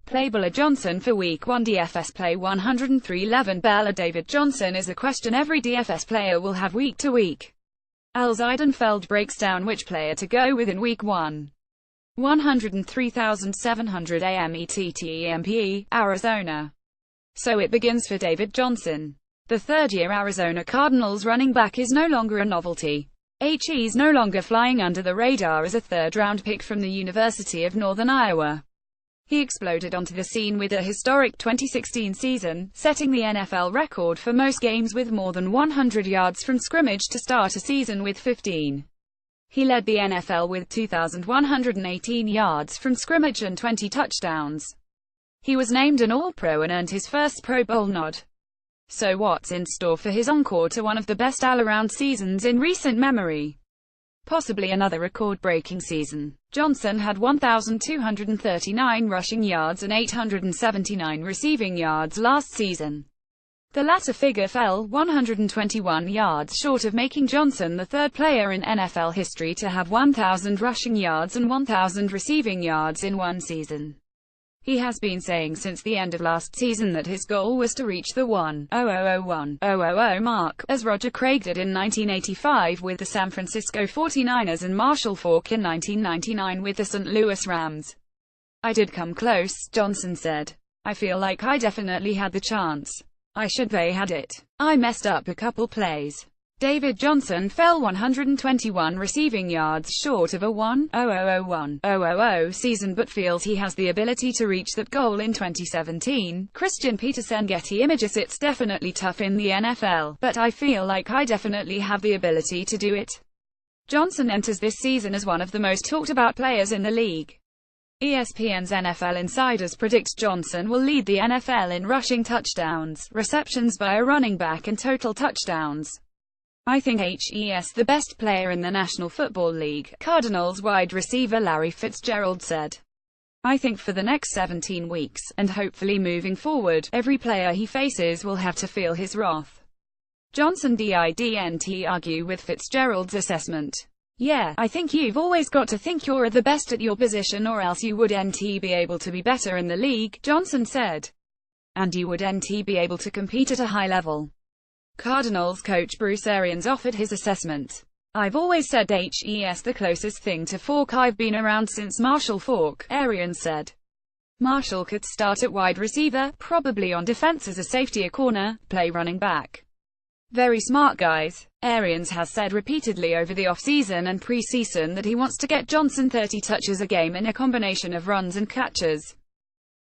Playballer Johnson for Week 1 DFS Play 103 Bella David Johnson is a question every DFS player will have week to week. Al Zeidenfeld breaks down which player to go with in Week 1. 103,700 AMETTEMPE, Arizona. So it begins for David Johnson. The third-year Arizona Cardinals running back is no longer a novelty. He's no longer flying under the radar as a third-round pick from the University of Northern Iowa. He exploded onto the scene with a historic 2016 season, setting the NFL record for most games with more than 100 yards from scrimmage to start a season with 15. He led the NFL with 2,118 yards from scrimmage and 20 touchdowns. He was named an All-Pro and earned his first Pro Bowl nod. So what's in store for his encore to one of the best all-around seasons in recent memory? Possibly another record-breaking season. Johnson had 1,239 rushing yards and 879 receiving yards last season. The latter figure fell 121 yards short of making Johnson the third player in NFL history to have 1,000 rushing yards and 1,000 receiving yards in one season. He has been saying since the end of last season that his goal was to reach the 1,000 mark, as Roger Craig did in 1985 with the San Francisco 49ers and Marshall Faulk in 1999 with the St. Louis Rams. "I did come close," Johnson said. "I feel like I definitely had the chance. I should they had it. I messed up a couple plays." David Johnson fell 121 receiving yards short of a 1,000 season but feels he has the ability to reach that goal in 2017. Christian Peterson Getty Images. "It's definitely tough in the NFL, but I feel like I definitely have the ability to do it." Johnson enters this season as one of the most talked about players in the league. ESPN's NFL Insiders predict Johnson will lead the NFL in rushing touchdowns, receptions by a running back and total touchdowns. "I think he's the best player in the National Football League," Cardinals wide receiver Larry Fitzgerald said. "I think for the next 17 weeks, and hopefully moving forward, every player he faces will have to feel his wrath." Johnson didn't argue with Fitzgerald's assessment. "Yeah, I think you've always got to think you're the best at your position or else you wouldn't be able to be better in the league," Johnson said. "And you wouldn't be able to compete at a high level." Cardinals coach Bruce Arians offered his assessment. "I've always said he's the closest thing to Faulk I've been around since Marshall Faulk," Arians said. "Marshall could start at wide receiver, probably on defense as a safety or corner, play running back. Very smart guys." Arians has said repeatedly over the offseason and preseason that he wants to get Johnson 30 touches a game in a combination of runs and catches.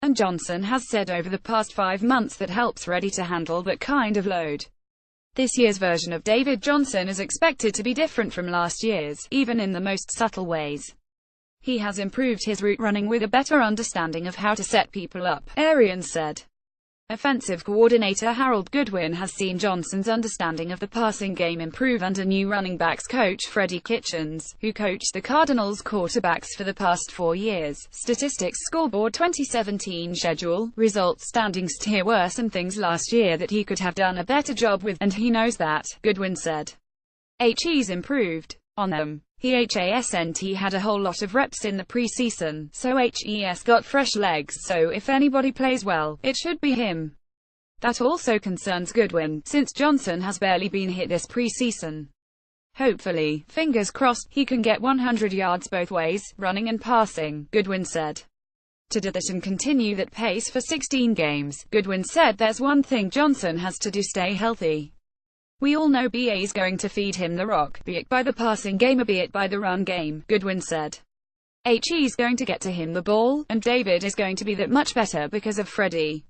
And Johnson has said over the past 5 months that helps ready to handle that kind of load. This year's version of David Johnson is expected to be different from last year's, even in the most subtle ways. He has improved his route running with a better understanding of how to set people up, Arians said. Offensive coordinator Harold Goodwin has seen Johnson's understanding of the passing game improve under new running backs coach Freddie Kitchens, who coached the Cardinals quarterbacks for the past 4 years. Statistics scoreboard 2017 schedule, results standings tier were some things last year that he could have done a better job with, and he knows that, Goodwin said. He's improved on them. He hasn't had a whole lot of reps in the preseason, so he's got fresh legs, so if anybody plays well, it should be him. That also concerns Goodwin, since Johnson has barely been hit this preseason. Hopefully, fingers crossed, he can get 100 yards both ways, running and passing, Goodwin said. To do that and continue that pace for 16 games, Goodwin said there's one thing Johnson has to do: stay healthy. "We all know BA's going to feed him the rock, be it by the passing game or be it by the run game," Goodwin said. He's going to get to him the ball, and David is going to be that much better because of Freddie.